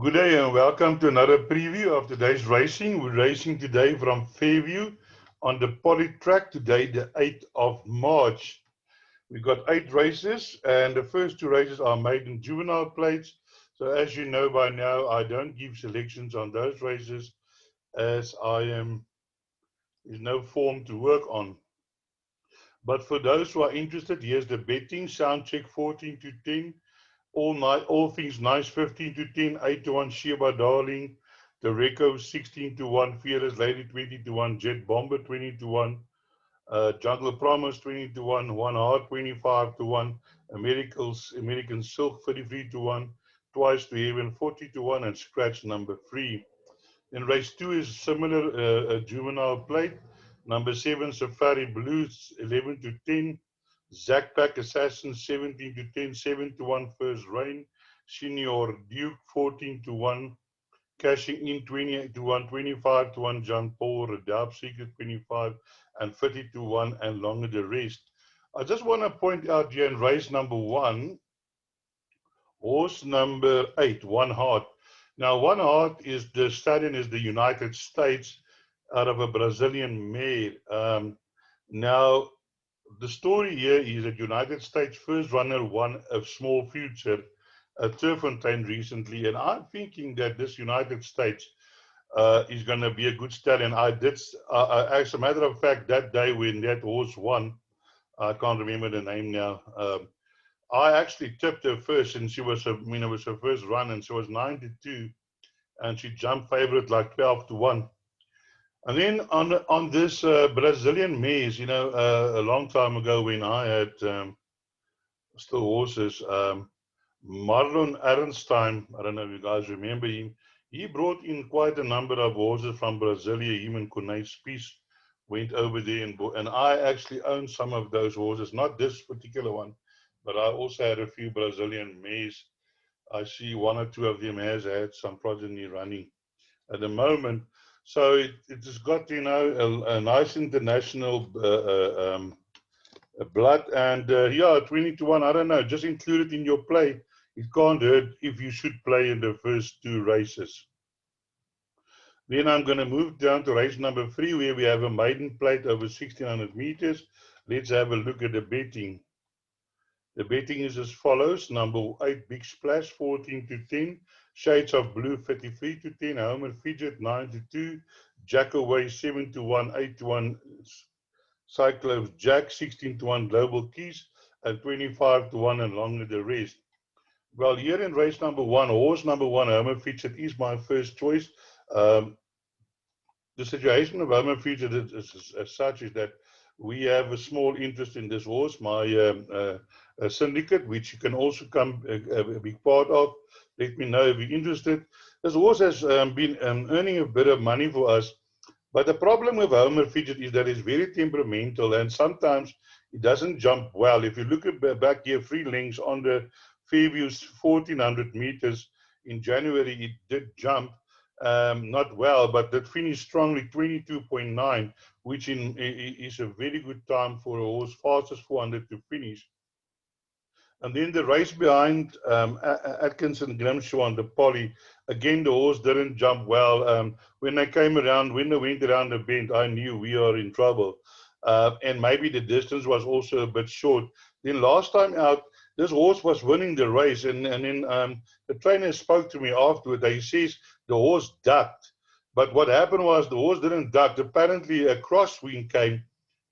Good day and welcome to another preview of today's racing. We're racing today from FAIRVW on the poly track today, the 8th of March. We've got 8 races and the first 2 races are maiden juvenile plates. So as you know by now, I don't give selections on those races as there's no form to work on. But for those who are interested, here's the betting. Sound check 14 to 10. All things nice 15 to 10, 8 to 1 Sheba Darling, the Reco 16 to 1, Fearless Lady 20 to 1, Jet Bomber 20 to 1, Jungle Promise 20 to 1, One Heart 25 to 1, American Silk 33 to 1, Twice to Heaven 40 to 1, and Scratch number 3. Then race 2 is similar, juvenile plate. Number 7 Safari Blues 11 to 10. Zack Pack Assassin 17 to 10, 7 to 1 First Rain. Senior Duke 14 to 1. Cashing in 20 to 1, 25 to 1 John Paul, Redab Secret 25 and 30 to 1 and longer the rest. I just want to point out here in race number 1, horse number 8, One Heart. Now, One Heart is the stallion is the United States out of a Brazilian mare. Now, the story here is that United States first runner won a small future at Turfontein recently, and I'm thinking that this United States is going to be a good stallion. As a matter of fact, that day when that horse won, I can't remember the name now. I actually tipped her first, and it was her first run, and she was 9 to 2, and she jumped favorite like 12 to 1. And then on this Brazilian mares, a long time ago when I had still horses, Marlon Ehrenstein, I don't know if you guys remember him, he brought in quite a number of horses from Brasilia. Him and Cornet Spies went over there, and I actually own some of those horses, not this particular one, but I also had a few Brazilian mares. I see one or two of them has had some progeny running at the moment. So it has got, a nice international blood. And yeah, 20 to 1, I don't know, just include it in your play. It can't hurt if you should play in the first 2 races. Then I'm going to move down to race number 3, where we have a maiden plate over 1600 meters. Let's have a look at the betting. The betting is as follows. Number 8, Big Splash, 14 to 10. Shades of Blue, 33 to 10. Homer Fidget, 9 to 2. Jack Away, 7 to 1. 8 to 1. Cyclops Jack, 16 to 1. Global Keys, and 25 to 1, and longer the rest. Well, here in race number 1, horse number 1, Homer Fidget, is my first choice. The situation of Homer Fidget as such is that we have a small interest in this horse, my syndicate, which you can also come a big part of. Let me know if you're interested. This horse has been earning a bit of money for us, but the problem with Homer Fidget is that it's very temperamental, and sometimes it doesn't jump well. If you look at back here, 3 lengths on the FAIRVW's 1400 meters in January, it did jump. Not well, but that finished strongly, 22.9, which is a very good time for a horse, fastest 400 to finish. And then the race behind Atkinson Grimshaw on the poly, again, the horse didn't jump well. When they went around the bend, I knew we are in trouble. And maybe the distance was also a bit short. Then last time out, this horse was winning the race, and then the trainer spoke to me afterward. He says the horse ducked. But what happened was the horse didn't duck. Apparently a crosswind came,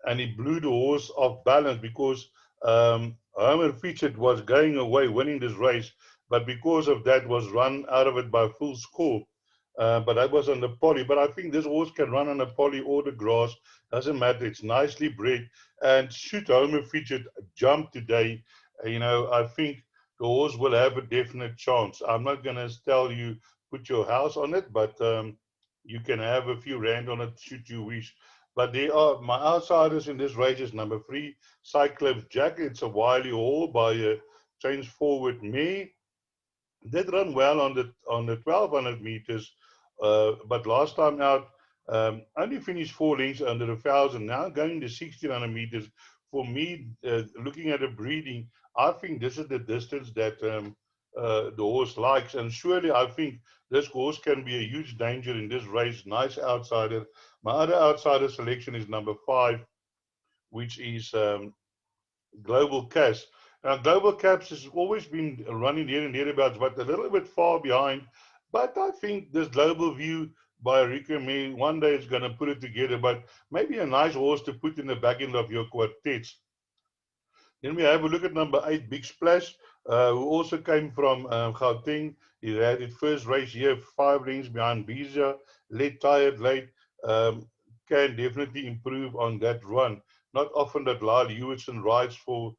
and he blew the horse off balance because Homer Fidget was going away winning this race, but because of that was run out of it by full score. But that was on the poly. But I think this horse can run on the poly or the grass. Doesn't matter. It's nicely bred. And should Homer Fidget jump today, I think the horse will have a definite chance. I'm not going to tell you put your house on it, but you can have a few rand on it should you wish. But they are my outsiders in this race is number 3, Cyclops Jack. It's a wily haul by a change forward me. Did run well on the 1200 meters, but last time out only finished 4 lengths under 1,000. Now going to 1600 meters. For me, looking at the breeding, I think this is the distance that the horse likes. And surely I think this horse can be a huge danger in this race. Nice outsider. My other outsider selection is number 5, which is Global Cash. Now, Global Caps has always been running here and thereabouts, but a little bit far behind. But I think this Global View by Rico May, one day is going to put it together, but maybe a nice horse to put in the back end of your quartets. Then we have a look at number 8, Big Splash, who also came from Gauteng. He had his first race here, 5 lengths behind Bija, late, tired, late. Can definitely improve on that run. Not often that Lyle Hewitson rides for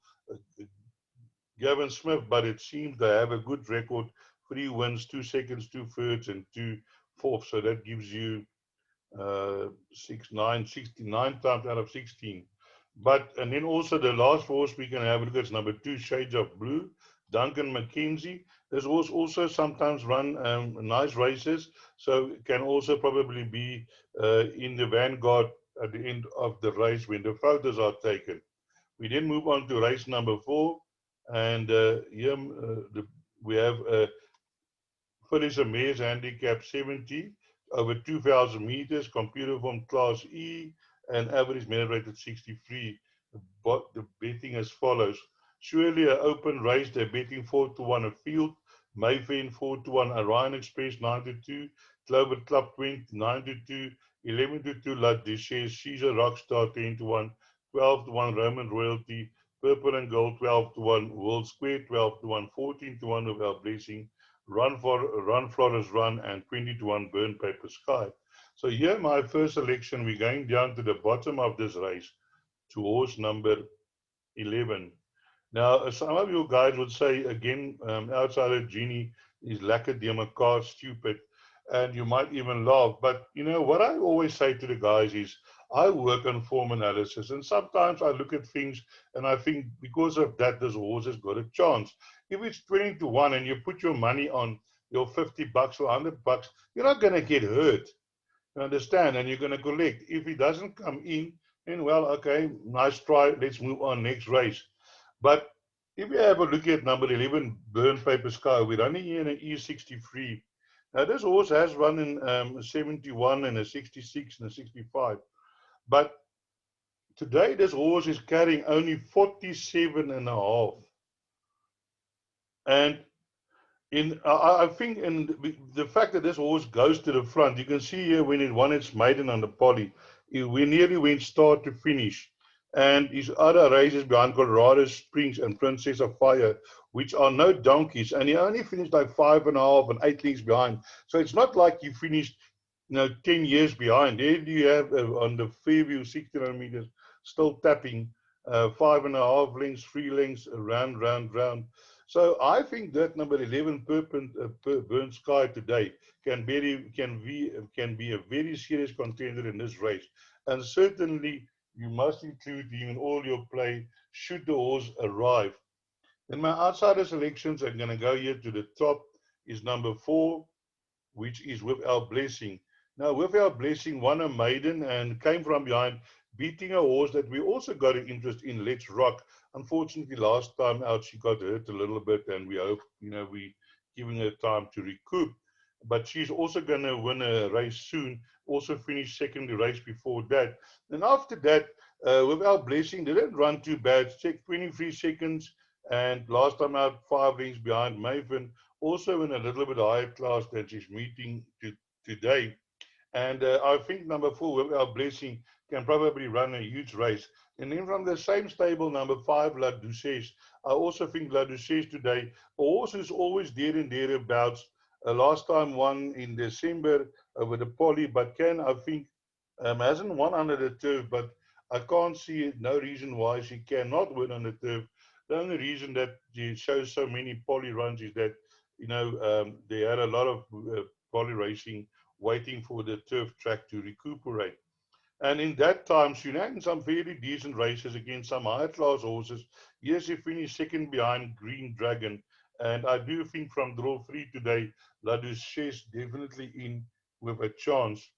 Gavin Smith, but it seems they have a good record. 3 wins, 2 seconds, 2 thirds, and 2 fourths. So that gives you 69 times out of 16. But, and then also the last horse we can have a look at is number 2, Shades of Blue, Duncan McKenzie. This horse also sometimes run nice races, so can also probably be in the vanguard at the end of the race when the photos are taken. We then move on to race number 4, and here we have Felicia Mays handicap 70 over 2,000 meters, computer form class E, and average merit rate at 63. But the betting as follows. Surely an open race, they're betting 4-1 a field. Mayfair 4-1, Orion Express 9-2, Clover Club 20, 9-2, 11-2, La Duchesse, Caesar Rockstar 10-1, 12-1, Roman Royalty, Purple and Gold 12-1, World Square 12-1, 14-1 with our blessing, Run Flores Run, and 20-1 Burn Paper Sky. So here my first selection, we're going down to the bottom of this race to horse number 11. Now, some of you guys would say, again, outside of Genie is Lacadema car stupid, and you might even laugh. But, you know, what I always say to the guys is, I work on form analysis, and sometimes I look at things and I think because of that, this horse has got a chance. If it's 20-1 and you put your money on your $50 or $100, you're not going to get hurt. You understand? And you're going to collect. If he doesn't come in, then, well, okay, nice try. Let's move on next race. But if you have a look at number 11, Burn Paper Sky, we're running here in an E63. Now, this horse has run in a 71 and a 66 and a 65. But today, this horse is carrying only 47.5. And I think in the fact that this horse goes to the front, you can see here when it won its maiden on the poly, we nearly went start to finish. And his other races behind Colorado Springs and Princess of Fire, which are no donkeys, and he only finished like 5.5 and 8 lengths behind. So it's not like you finished, 10 years behind. There you have on the Fairview 1600 meters, still tapping 5.5 lengths, 3 lengths, round. So I think that number 11, Burn Sky today can be a very serious contender in this race, and certainly you must include him in all your play should the horse arrive. Then my outsider selections are going to go here to the top is number 4, which is With Our Blessing. Now, With Our Blessing won a maiden and came from behind, beating a horse that we also got an interest in, Let's Rock. Unfortunately, last time out, she got hurt a little bit, and we hope, we giving her time to recoup. But she's also going to win a race soon, also finish second the race before that. And after that, With Our Blessing, they didn't run too bad, 23 seconds, and last time out, 5 lengths behind Maven, also in a little bit higher class than she's meeting today. And I think number 4, With Our Blessing, can probably run a huge race. And then from the same stable, number 5, La Duchesse. I also think La Duchesse today, a horse is always there and thereabouts. Last time won in December with the poly, but I think, hasn't won under the turf, but I can't see no reason why she cannot win on the turf. The only reason that she shows so many poly runs is that, they had a lot of poly racing waiting for the turf track to recuperate. And in that time, she ran some fairly decent races against some higher class horses. Yes, she finished second behind Green Dragon. And I do think from draw 3 today, La Duchesse definitely in with a chance.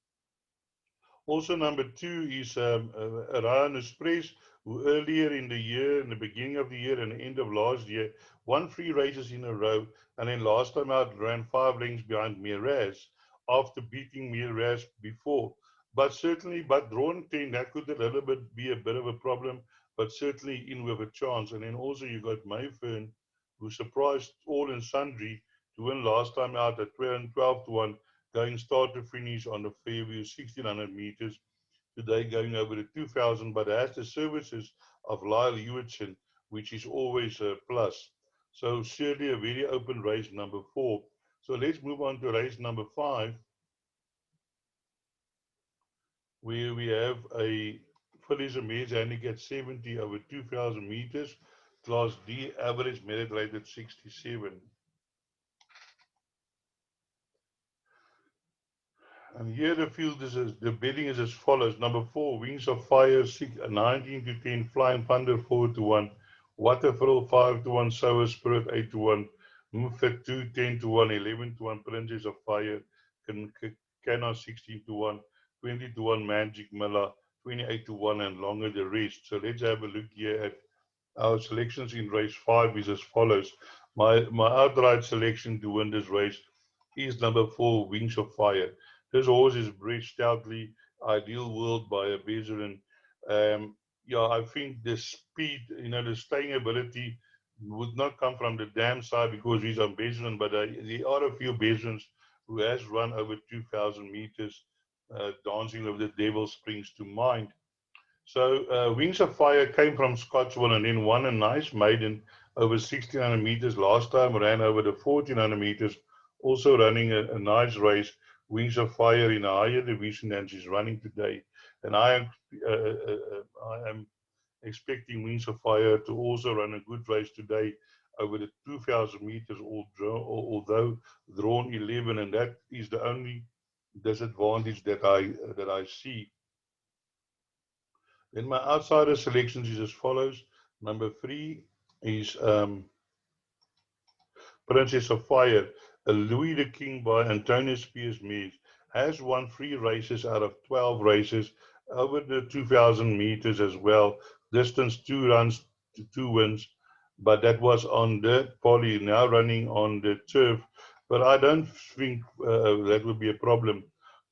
Also, number 2 is Orion Express, who earlier in the year, in the beginning of the year and the end of last year, won 3 races in a row, and then last time out ran 5 lengths behind Miraz after beating Miraz before. But certainly, but drawn 10, that could a little bit be a bit of a problem, but certainly in with a chance. And then also you got Mayfern, who surprised all and sundry to win last time out at 12 to 1, going start to finish on the Fairview 1600 meters. Today going over the 2000, but has the services of Lyle Hewitson, which is always a plus. So surely a very open race number 4. So let's move on to race number 5, where we have a Phillies Mares handicap 70 over 2000 meters, class D, average merit rated 67. And here the field is the betting is as follows. Number 4, Wings of Fire, 19 to 10, Flying Thunder 4 to 1, Waterfall 5 to 1, Sour Spirit 8 to 1, Moonfit 2, 10 to 1, 11 to 1, Princess of Fire, Cana 16 to 1, 20 to 1, Magic Miller, 28 to 1, and longer the rest. So let's have a look here at our selections in race 5 is as follows. My outright selection to win this race is number 4, Wings of Fire. This horse is bred stoutly, Ideal World by a veteran. Yeah, I think the speed, the staying ability would not come from the dam side because he's a veteran, but there are a few veterans who has run over 2,000 meters. Dancing of the Devil springs to mind. So Wings of Fire came from Scottsville and then won a nice maiden over 1,600 meters last time, ran over the 1,400 meters, also running a nice race. Wings of Fire in a higher division than she's running today. And I am expecting Wings of Fire to also run a good race today over the 2,000 meters, although drawn 11, and that is the only disadvantage that I see. Then my outsider selections is as follows. Number 3 is Princess of Fire, a Louis the King by Antonio Spears Mears, has won 3 races out of 12 races over the 2,000 meters as well. Distance 2 runs to 2 wins, but that was on the poly, now running on the turf. But I don't think that would be a problem.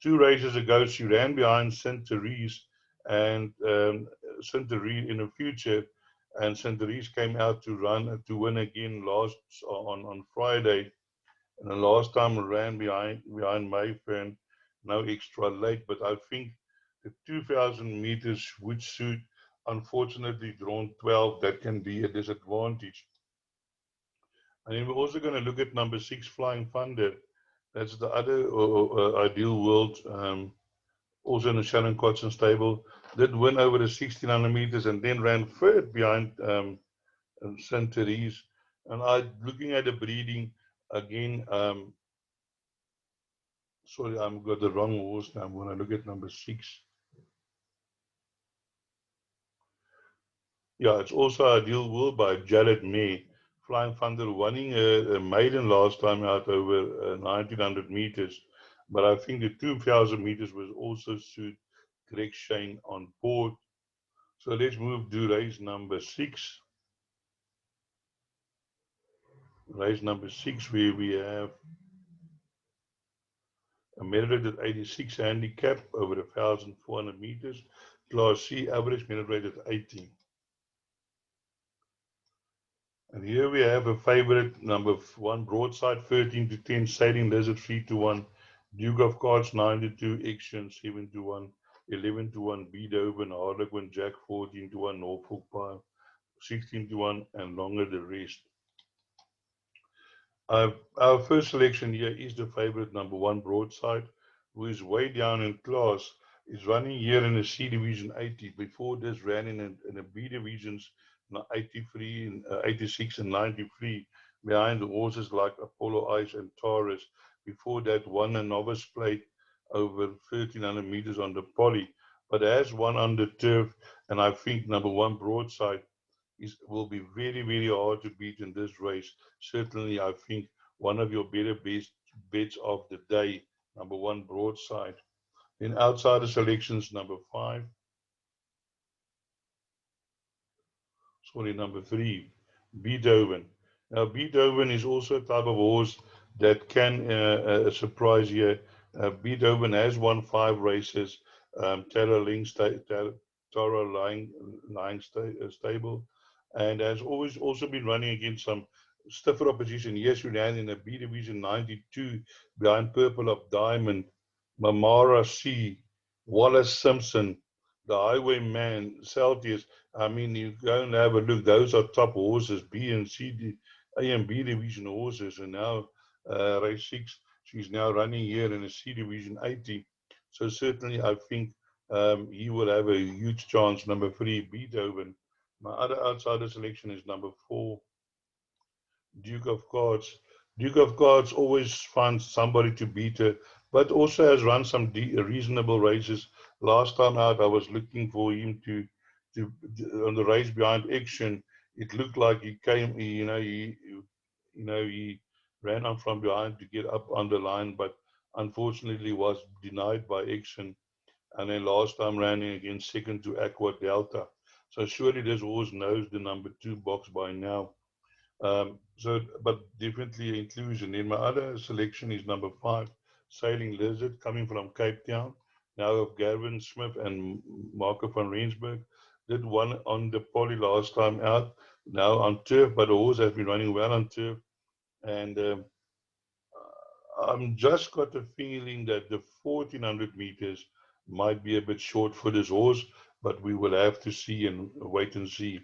2 races ago, she ran behind Saint Therese and Saint Therese in the future, and St. Therese came out to win again last on Friday, and the last time ran behind Mayfair, no extra late. But I think the 2,000 meters would suit. Unfortunately, drawn 12, that can be a disadvantage. And then we're also going to look at number 6, Flying Thunder. That's the other Ideal World, also in the Shannon Cotson stable. Did win over the 1,600 meters and then ran third behind St. Therese. And I looking at the breeding again. Sorry, I've got the wrong horse now. I'm going to look at number 6. Yeah, it's also Ideal World by Jared May. Flying Thunder winning a maiden last time out over 1,900 meters. But I think the 2,000 meters was also suit Greg Shane on board. So let's move to race number 6. Race number 6, where we have a merit at 86 handicap over 1,400 meters. Class C, average merit rate at 80. And here we have a favorite, number 1, Broadside 13 to 10, Sailing Lizard 3 to 1, Duke of Cards 9 to 2, Action 7 to 1, 11 to 1, Beethoven, Harlequin, Jack 14 to 1, Norfolk Pile 16 to 1, and longer the rest. Our first selection here is the favorite, number 1, Broadside, who is way down in class. Is running here in the C division 80. Before this, ran in the B divisions 83, and 86, and 93, behind the horses like Apollo Ice and Taurus. Before that, won a novice plate over 1,300 meters on the poly, but has won on the turf. And I think number 1, Broadside, will be very, very hard to beat in this race. Certainly, I think one of your better bets of the day, number 1, Broadside. In outsider selections, number 5, sorry, number 3, Beethoven. Now, Beethoven is also a type of horse that can surprise you. Beethoven has won 5 races. Tara lying stable, and has always also been running against some stiffer opposition. Yes, we ran in a B Division 92 behind Purple of Diamond, Mamara C, Wallace Simpson, the Highwayman, Celtius. I mean, you go and have a look. Those are top horses, B and C, A and B Division horses. And now, race 6, she's now running here in a C Division 80. So certainly, I think he will have a huge chance. Number 3, Beethoven. My other outsider selection is number 4, Duke of Cards. Duke of Cards always finds somebody to beat her, but also has run some reasonable races. Last time out, I was looking for him to on the race behind Action. It looked like he came, he ran on from behind to get up on the line, but unfortunately was denied by Action. And then last time running against second to Aqua Delta. So surely this horse knows the number 2 box by now. But definitely inclusion. In my other selection is number 5, Sailing Lizard, coming from Cape Town. Now of Gavin Smith and Marco van Rensburg. Did one on the poly last time out. Now on turf, but the horse has been running well on turf. And I'm just got a feeling that the 1400 meters might be a bit short for this horse, but we will have to see and wait and see.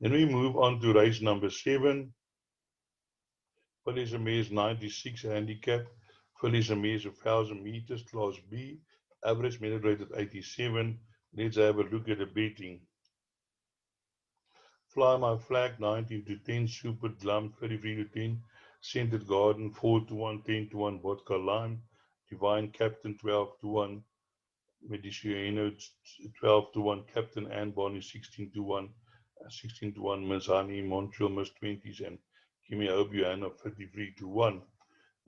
Then we move on to race number 7. Felice Mays 96 handicap. Felice Mays 1000 meters, class B. Average minute rate at 87. Let's have a look at the betting. Fly My Flag 19 to 10. Super Glum 33 to 10. Scented Garden 4 to 1. 10 to 1. Vodka Lime. Divine Captain 12 to 1. Mediciano 12 to 1. Captain Anne Bonnie 16 to 1. 16 to 1. Mizani Montreal Miss 20s and Kimi Obiana 33 to 1.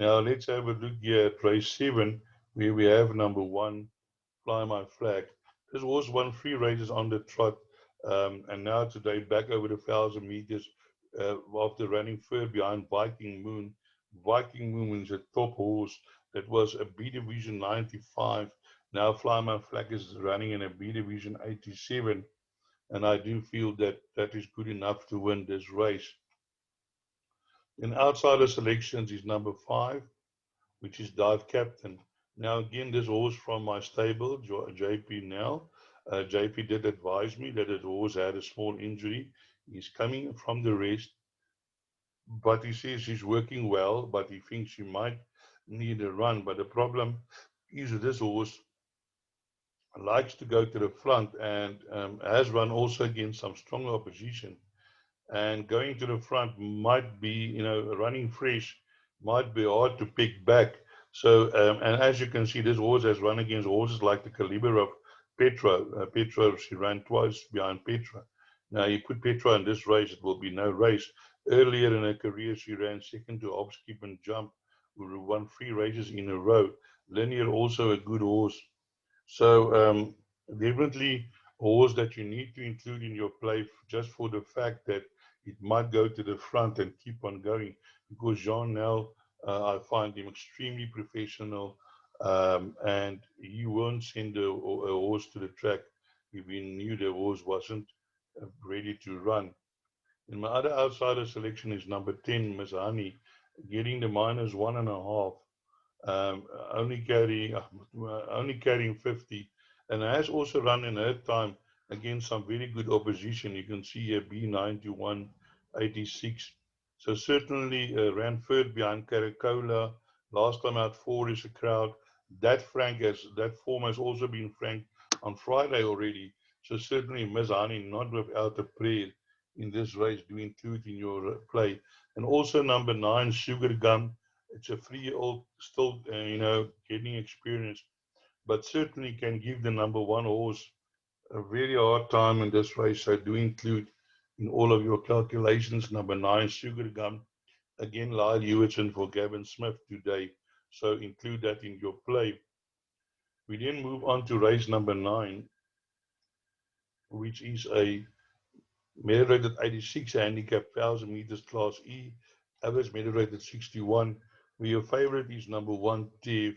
Now let's have a look here at race 7, where we have number 1, Fly My Flag. This horse won 3 races on the trot, and now today back over the 1000 meters after running third behind Viking Moon. Viking Moon is a top horse that was a B Division 95. Now Fly My Flag is running in a B Division 87, and I do feel that that is good enough to win this race. In outsider selections is number 5, which is Dive Captain. Now, again, this horse from my stable, JP now. JP did advise me that the horse had a small injury. He's coming from the rest, but he says he's working well, but he thinks he might need a run. But the problem is that this horse likes to go to the front and has run also against some strong opposition. And going to the front might be, running fresh might be hard to pick back. So, and as you can see, this horse has run against horses like the caliber of Petra. Petra, she ran twice behind Petra. Now, you put Petra in this race, it will be no race. Earlier in her career, she ran second to Hop, Skip and Jump, who won 3 races in a row. Linear, also a good horse. So definitely a horse that you need to include in your play just for the fact that it might go to the front and keep on going. Because Jean Nel, I find him extremely professional, and he won't send a horse to the track if he knew the horse wasn't ready to run. And my other outsider selection is number 10, Miss Honey, getting the -1.5. Only carrying 50, and has also run in her time against some very good opposition. You can see here B91 86. So certainly ran third behind Caracola. Last time out 4 is a crowd. That form has also been franked on Friday already. So certainly Ms. Hani not without a prayer in this race. Do include in your play. And also number 9, Sugar Gum. It's a 3-year-old still, getting experience, but certainly can give the number 1 horse a very hard time in this race. So do include in all of your calculations number 9, Sugar Gum. Again, Lyle Hewitson for Gavin Smith today. So include that in your play. We then move on to race number 9, which is a medal rated 86, handicap 1000 meters, class E, average medal rated 61. Where your favorite is number 1, Tiff,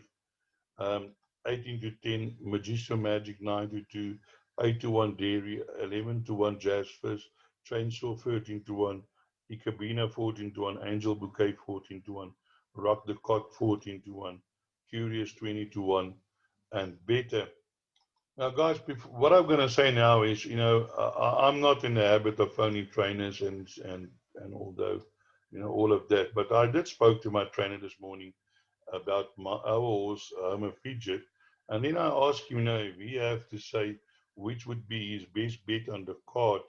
18 to 10, Magister Magic 9 to 2, 8 to 1, Dairy, 11 to 1, Jazz Fizz, Chainsaw 13 to 1, Ikabina 14 to 1, Angel Bouquet 14 to 1, Rock the Cot 14 to 1, Curious 20 to 1, and Better. Now, guys, what I'm going to say now is, I'm not in the habit of phoning trainers and although, all of that. But I did spoke to my trainer this morning about our horse, a Fidget, and then I asked him, if he have to say which would be his best bet on the card,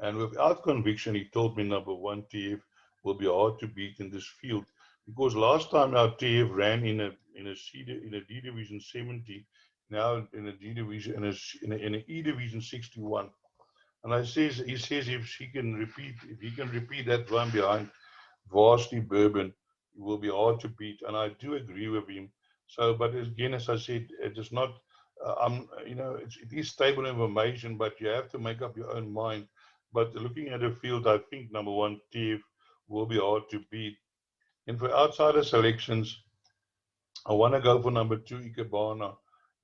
and without conviction, he told me number 1, TF, will be hard to beat in this field because last time our TF ran in a D Division 70, now in a D Division in a E Division 61. And he says if he can repeat that run behind Varsity Bourbon, it will be hard to beat. And I do agree with him. So, but again, as I said, it is not. It is stable information, but you have to make up your own mind. But looking at the field, I think number 1, TF, will be hard to beat. And for outsider selections, I want to go for number 2, Ikebana.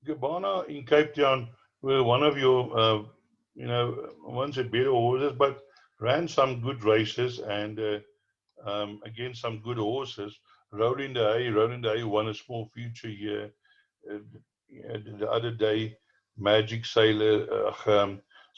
Ikebana in Cape Town were one of your, ones that better horses, but ran some good races and against some good horses. Rolling the Hay won a small future here. Uh, the other day, Magic Sailor.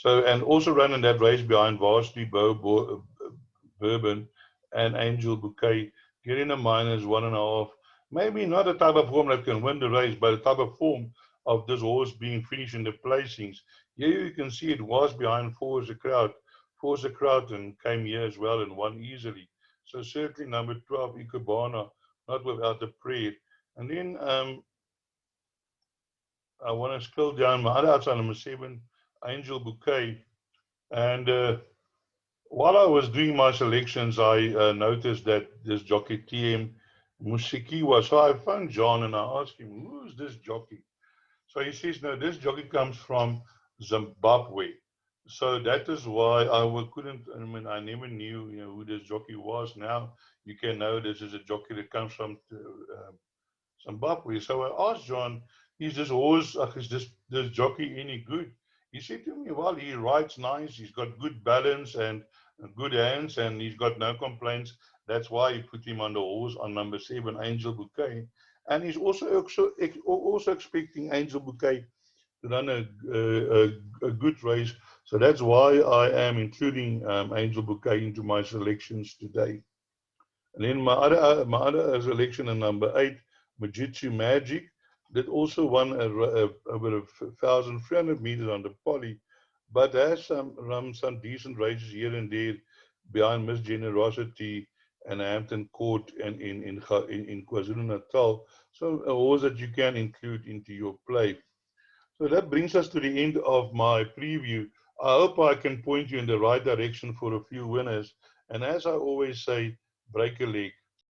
And also running that race behind Varsity Bourbon and Angel Bouquet, getting a -1.5. Maybe not a type of form that can win the race, but a type of form of this horse being finished in the placings. Here you can see it was behind Force the Crowd. Force the Crowd and came here as well and won easily. So certainly number 12, Ikebana, not without a prayer. And then I want to scroll down my other outside number 7, Angel Bouquet. And while I was doing my selections, I noticed that this jockey TM Musikiwa. So I phoned John and I asked him, who's this jockey? So he says, no, this jockey comes from Zimbabwe. So that is why I never knew, who this jockey was. Now you can know this is a jockey that comes from Zimbabwe. So I asked John, is this jockey any good? He said to me, well, he rides nice, he's got good balance and good hands, and he's got no complaints. That's why he put him on the horse on number 7, Angel Bouquet. And he's also expecting Angel Bouquet to run a good race. So that's why I am including Angel Bouquet into my selections today. And then my other selection in number 8, Majitsu Magic, that also won over 1,300 meters on the poly, but has run some decent races here and there behind Miss Generosity and Hampton Court and in KwaZulu Natal. So a horse that you can include into your play. So that brings us to the end of my preview. I hope I can point you in the right direction for a few winners. And as I always say, break a leg.